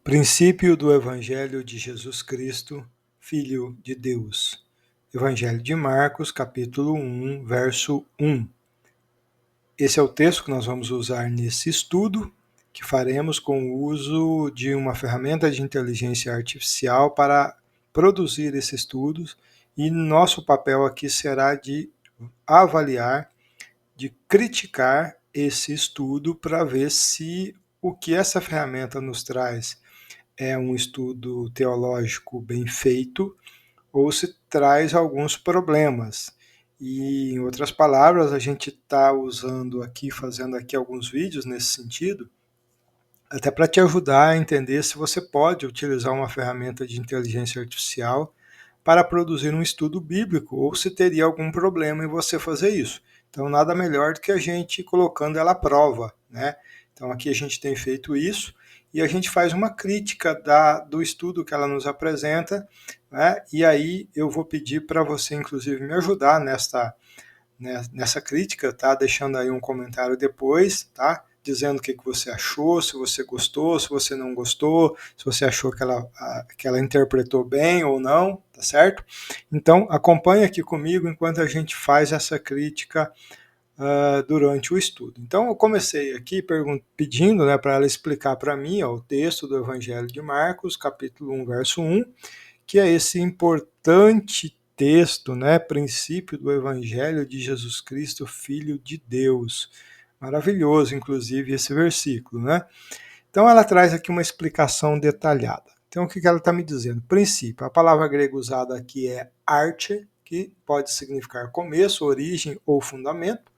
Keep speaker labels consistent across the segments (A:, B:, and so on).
A: Princípio do Evangelho de Jesus Cristo, Filho de Deus. Evangelho de Marcos, capítulo 1, verso 1. Esse é o texto que nós vamos usar nesse estudo, que faremos com o uso de uma ferramenta de inteligência artificial para produzir esses estudos, e nosso papel aqui será de avaliar, de criticar esse estudo para ver se o que essa ferramenta nos traz é um estudo teológico bem feito ou se traz alguns problemas. E, em outras palavras, a gente está usando aqui, fazendo aqui alguns vídeos nesse sentido, até para te ajudar a entender se você pode utilizar uma ferramenta de inteligência artificial para produzir um estudo bíblico ou se teria algum problema em você fazer isso. Então, nada melhor do que a gente colocando ela à prova, né? Então, aqui a gente tem feito isso e a gente faz uma crítica do estudo que ela nos apresenta, né? E aí eu vou pedir para você, inclusive, me ajudar nessa crítica, tá? Deixando aí um comentário depois, tá? Dizendo o que você achou, se você gostou, se você não gostou, se você achou que ela interpretou bem ou não, tá certo? Então, acompanhe aqui comigo enquanto a gente faz essa crítica durante o estudo. Então, eu comecei aqui pedindo, né, para ela explicar para mim o texto do Evangelho de Marcos, capítulo 1, verso 1, que é esse importante texto, né, princípio do Evangelho de Jesus Cristo, Filho de Deus. Maravilhoso, inclusive, esse versículo, né? Então, ela traz aqui uma explicação detalhada. Então, o que ela está me dizendo? Princípio, a palavra grega usada aqui é arche, que pode significar começo, origem ou fundamento.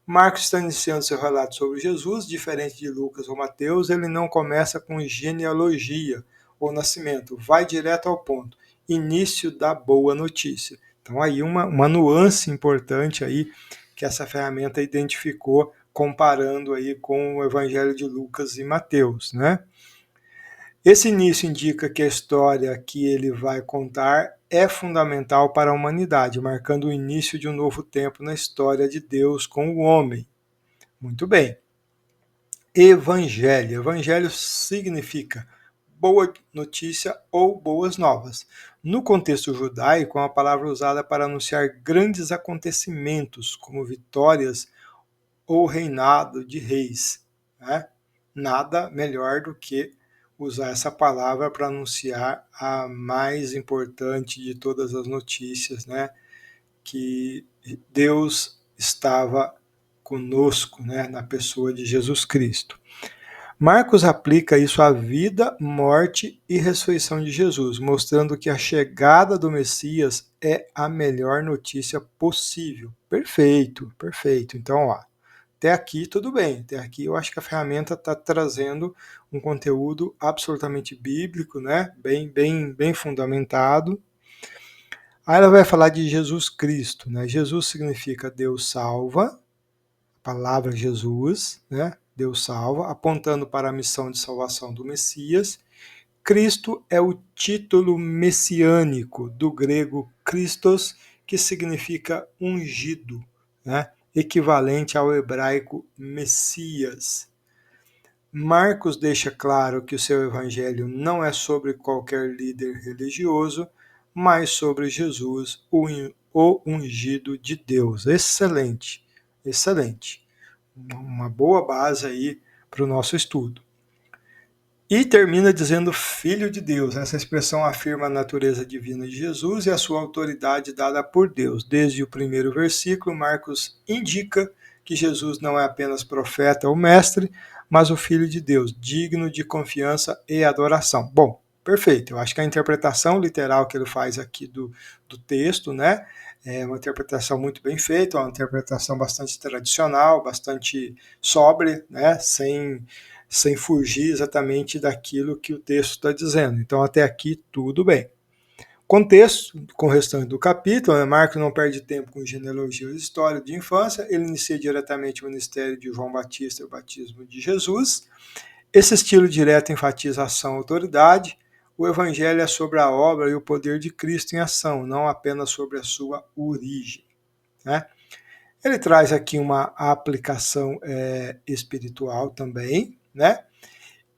A: Marcos está iniciando seu relato sobre Jesus, diferente de Lucas ou Mateus, ele não começa com genealogia ou nascimento, vai direto ao ponto, início da boa notícia. Então aí uma nuance importante aí que essa ferramenta identificou comparando aí com o Evangelho de Lucas e Mateus, né? Esse início indica que a história que ele vai contar é fundamental para a humanidade, marcando o início de um novo tempo na história de Deus com o homem. Muito bem. Evangelho. Evangelho significa boa notícia ou boas novas. No contexto judaico, é uma palavra usada para anunciar grandes acontecimentos, como vitórias ou reinado de reis, né? Nada melhor do que usar essa palavra para anunciar a mais importante de todas as notícias, né? Que Deus estava conosco, né? Na pessoa de Jesus Cristo. Marcos aplica isso à vida, morte e ressurreição de Jesus, mostrando que a chegada do Messias é a melhor notícia possível. Perfeito, perfeito. Então, ó, até aqui tudo bem. Até aqui eu acho que a ferramenta está trazendo um conteúdo absolutamente bíblico, né? Bem fundamentado. Aí ela vai falar de Jesus Cristo, né? Jesus significa Deus salva, a palavra Jesus, né? Deus salva, apontando para a missão de salvação do Messias. Cristo é o título messiânico do grego Christos, que significa ungido, né? Equivalente ao hebraico Messias. Marcos deixa claro que o seu evangelho não é sobre qualquer líder religioso, mas sobre Jesus, o ungido de Deus. Excelente, excelente. Uma boa base aí para o nosso estudo. E termina dizendo Filho de Deus. Essa expressão afirma a natureza divina de Jesus e a sua autoridade dada por Deus. Desde o primeiro versículo, Marcos indica que Jesus não é apenas profeta ou mestre, mas o Filho de Deus, digno de confiança e adoração. Bom, perfeito. Eu acho que a interpretação literal que ele faz aqui do texto, né, é uma interpretação muito bem feita, uma interpretação bastante tradicional, bastante sóbria, né, sem fugir exatamente daquilo que o texto está dizendo. Então, até aqui, tudo bem. Contexto, com o restante do capítulo, Marcos não perde tempo com genealogia e história de infância, ele inicia diretamente o ministério de João Batista e o batismo de Jesus. Esse estilo direto enfatiza ação e autoridade. O evangelho é sobre a obra e o poder de Cristo em ação, não apenas sobre a sua origem, né? Ele traz aqui uma aplicação espiritual também, né?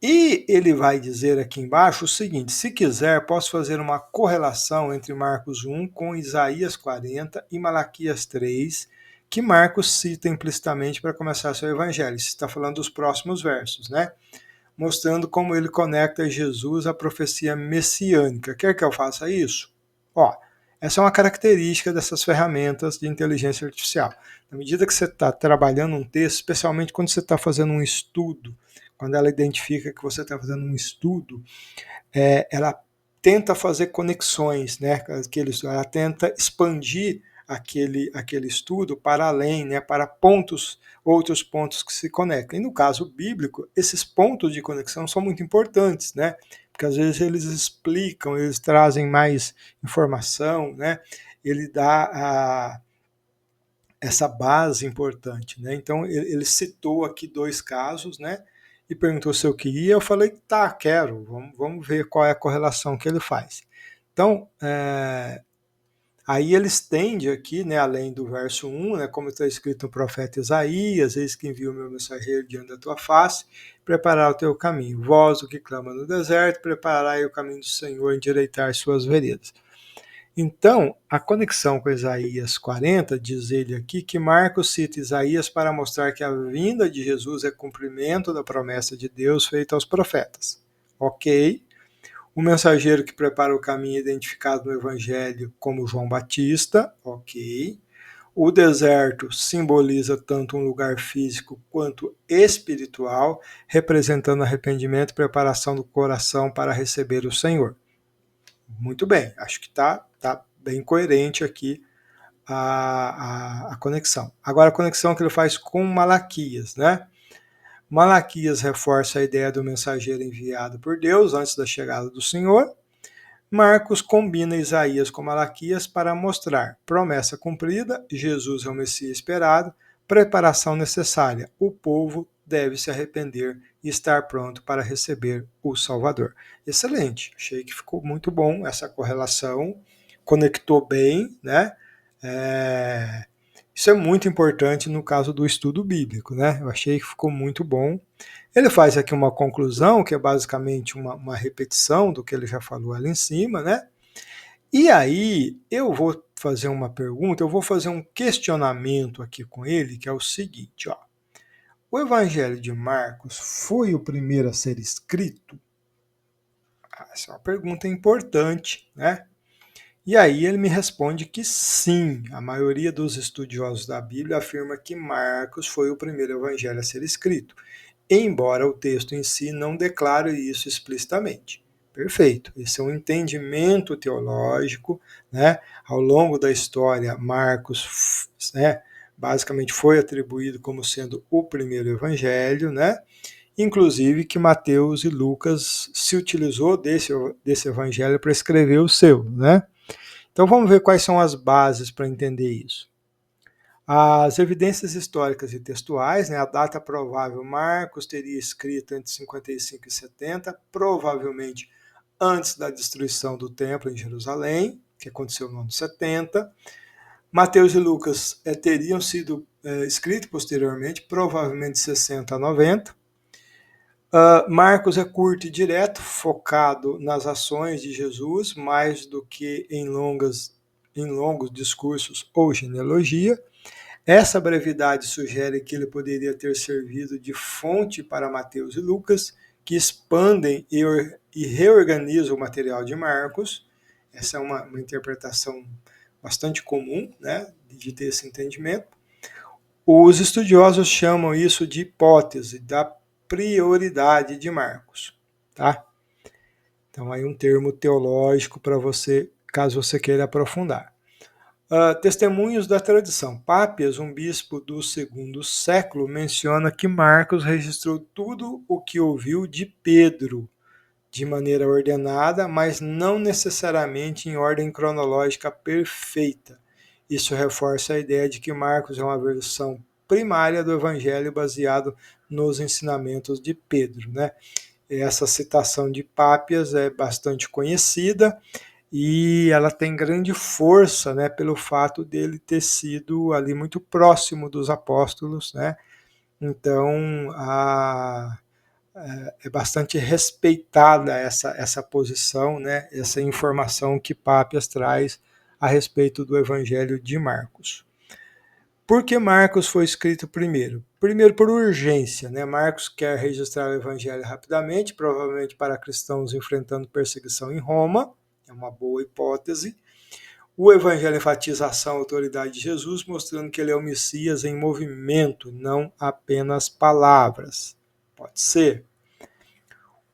A: E ele vai dizer aqui embaixo o seguinte: se quiser, posso fazer uma correlação entre Marcos 1 com Isaías 40 e Malaquias 3, que Marcos cita implicitamente para começar seu evangelho. Isso está falando dos próximos versos, né? Mostrando como ele conecta Jesus à profecia messiânica. Quer que eu faça isso? Ó, essa é uma característica dessas ferramentas de inteligência artificial. Na medida que você está trabalhando um texto, especialmente quando você está fazendo um estudo, quando ela identifica que você está fazendo um estudo, ela tenta fazer conexões, né? Ela tenta expandir aquele estudo para além, né? Para outros pontos que se conectam. E no caso bíblico, esses pontos de conexão são muito importantes, né? Porque às vezes eles explicam, eles trazem mais informação, né? Ele dá essa base importante, né? Então ele citou aqui 2 casos, né? E perguntou se eu queria, eu falei, tá, quero, vamos ver qual é a correlação que ele faz. Então, aí ele estende aqui, né, além do verso 1, né, como está escrito no profeta Isaías, eis que envio o meu mensageiro diante da tua face, preparar o teu caminho. Vós, o que clama no deserto, preparai o caminho do Senhor, endireitar suas veredas. Então, a conexão com Isaías 40, diz ele aqui, que Marcos cita Isaías para mostrar que a vinda de Jesus é cumprimento da promessa de Deus feita aos profetas. Ok. O mensageiro que prepara o caminho identificado no Evangelho como João Batista. Ok. O deserto simboliza tanto um lugar físico quanto espiritual, representando arrependimento e preparação do coração para receber o Senhor. Muito bem, acho que está bem coerente aqui a conexão. Agora, a conexão que ele faz com Malaquias, né? Malaquias reforça a ideia do mensageiro enviado por Deus antes da chegada do Senhor. Marcos combina Isaías com Malaquias para mostrar promessa cumprida, Jesus é o Messias esperado, preparação necessária, o povo deve se arrepender e estar pronto para receber o Salvador. Excelente, achei que ficou muito bom essa correlação, conectou bem, né? Isso é muito importante no caso do estudo bíblico, né? Eu achei que ficou muito bom. Ele faz aqui uma conclusão, que é basicamente uma repetição do que ele já falou ali em cima, né? E aí eu vou fazer uma pergunta, eu vou fazer um questionamento aqui com ele, que é o seguinte, ó. O Evangelho de Marcos foi o primeiro a ser escrito? Essa é uma pergunta importante, né? E aí ele me responde que sim, a maioria dos estudiosos da Bíblia afirma que Marcos foi o primeiro evangelho a ser escrito, embora o texto em si não declare isso explicitamente. Perfeito, esse é um entendimento teológico, né? Ao longo da história, Marcos, né, basicamente foi atribuído como sendo o primeiro evangelho, né? Inclusive que Mateus e Lucas se utilizou desse evangelho para escrever o seu, né? Então vamos ver quais são as bases para entender isso. As evidências históricas e textuais, né, a data provável, Marcos teria escrito entre 55 e 70, provavelmente antes da destruição do templo em Jerusalém, que aconteceu no ano 70. Mateus e Lucas teriam sido escritos posteriormente, provavelmente de 60 a 90. Marcos é curto e direto, focado nas ações de Jesus, mais do que em longos discursos ou genealogia. Essa brevidade sugere que ele poderia ter servido de fonte para Mateus e Lucas, que expandem e reorganizam o material de Marcos. Essa é uma interpretação bastante comum, né, de ter esse entendimento. Os estudiosos chamam isso de hipótese da prioridade de Marcos, tá? Então aí um termo teológico para você, caso você queira aprofundar. Testemunhos da tradição. Pápias, um bispo do segundo século, menciona que Marcos registrou tudo o que ouviu de Pedro, de maneira ordenada, mas não necessariamente em ordem cronológica perfeita. Isso reforça a ideia de que Marcos é uma versão primária do Evangelho baseado nos ensinamentos de Pedro, né? Essa citação de Pápias é bastante conhecida e ela tem grande força, né, pelo fato dele ter sido ali muito próximo dos apóstolos, né? Então, é bastante respeitada essa posição, né, essa informação que Pápias traz a respeito do Evangelho de Marcos. Por que Marcos foi escrito primeiro? Primeiro, por urgência, né? Marcos quer registrar o Evangelho rapidamente, provavelmente para cristãos enfrentando perseguição em Roma, é uma boa hipótese. O Evangelho enfatiza a ação e a autoridade de Jesus, mostrando que ele é o Messias em movimento, não apenas palavras. Pode ser.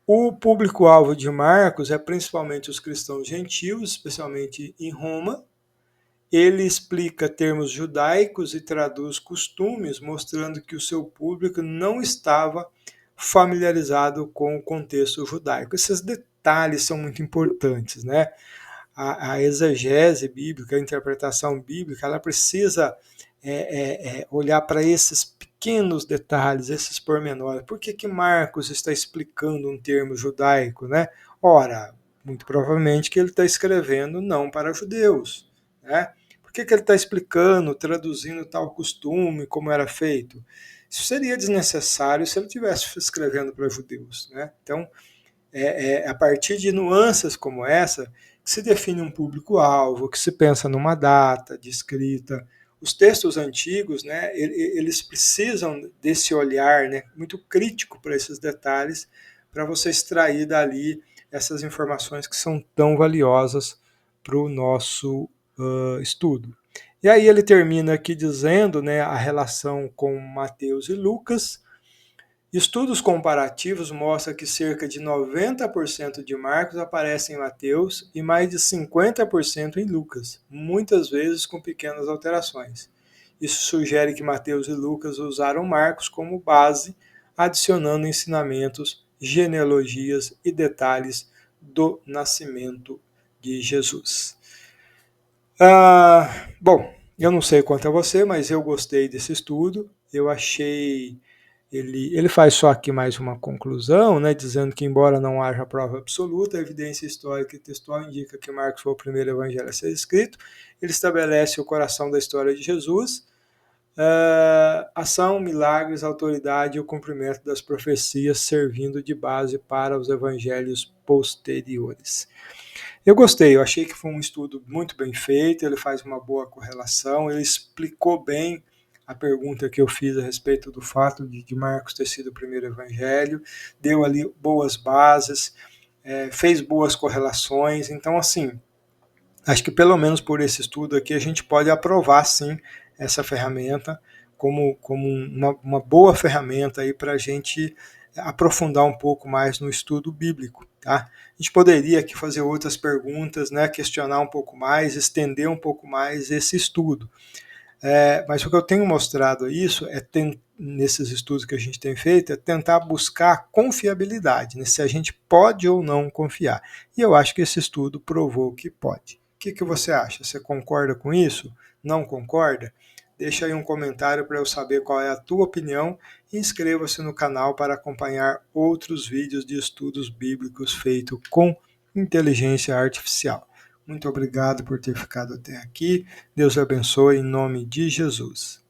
A: O público-alvo de Marcos é principalmente os cristãos gentios, especialmente em Roma. Ele explica termos judaicos e traduz costumes, mostrando que o seu público não estava familiarizado com o contexto judaico. Esses detalhes são muito importantes, né? A exegese bíblica, a interpretação bíblica, ela precisa olhar para esses pequenos detalhes, esses pormenores. Por que Marcos está explicando um termo judaico, né? Ora, muito provavelmente que ele está escrevendo não para judeus, né? Por que ele está explicando, traduzindo tal costume, como era feito? Isso seria desnecessário se ele estivesse escrevendo para judeus, né? Então, a partir de nuances como essa que se define um público-alvo, que se pensa numa data de escrita. Os textos antigos, né, eles precisam desse olhar, né, muito crítico para esses detalhes, para você extrair dali essas informações que são tão valiosas para o nosso estudo. E aí ele termina aqui dizendo, né, a relação com Mateus e Lucas. Estudos comparativos mostram que cerca de 90% de Marcos aparece em Mateus e mais de 50% em Lucas, muitas vezes com pequenas alterações. Isso sugere que Mateus e Lucas usaram Marcos como base, adicionando ensinamentos, genealogias e detalhes do nascimento de Jesus. Bom, eu não sei quanto a você, mas eu gostei desse estudo. Eu achei ele faz só aqui mais uma conclusão, né, dizendo que, embora não haja prova absoluta, a evidência histórica e textual indica que Marcos foi o primeiro evangelho a ser escrito. Ele estabelece o coração da história de Jesus, ação, milagres, autoridade e o cumprimento das profecias, servindo de base para os evangelhos posteriores. Eu gostei, eu achei que foi um estudo muito bem feito, ele faz uma boa correlação, ele explicou bem a pergunta que eu fiz a respeito do fato de Marcos ter sido o primeiro evangelho, deu ali boas bases, fez boas correlações, então assim, acho que pelo menos por esse estudo aqui a gente pode aprovar sim essa ferramenta como uma boa ferramenta aí para a gente aprofundar um pouco mais no estudo bíblico. Tá? A gente poderia aqui fazer outras perguntas, né, questionar um pouco mais, estender um pouco mais esse estudo. Mas o que eu tenho mostrado isso nesses estudos que a gente tem feito é tentar buscar confiabilidade, né, se a gente pode ou não confiar. E eu acho que esse estudo provou que pode. O que você acha? Você concorda com isso? Não concorda? Deixa aí um comentário para eu saber qual é a tua opinião e inscreva-se no canal para acompanhar outros vídeos de estudos bíblicos feitos com inteligência artificial. Muito obrigado por ter ficado até aqui. Deus abençoe em nome de Jesus.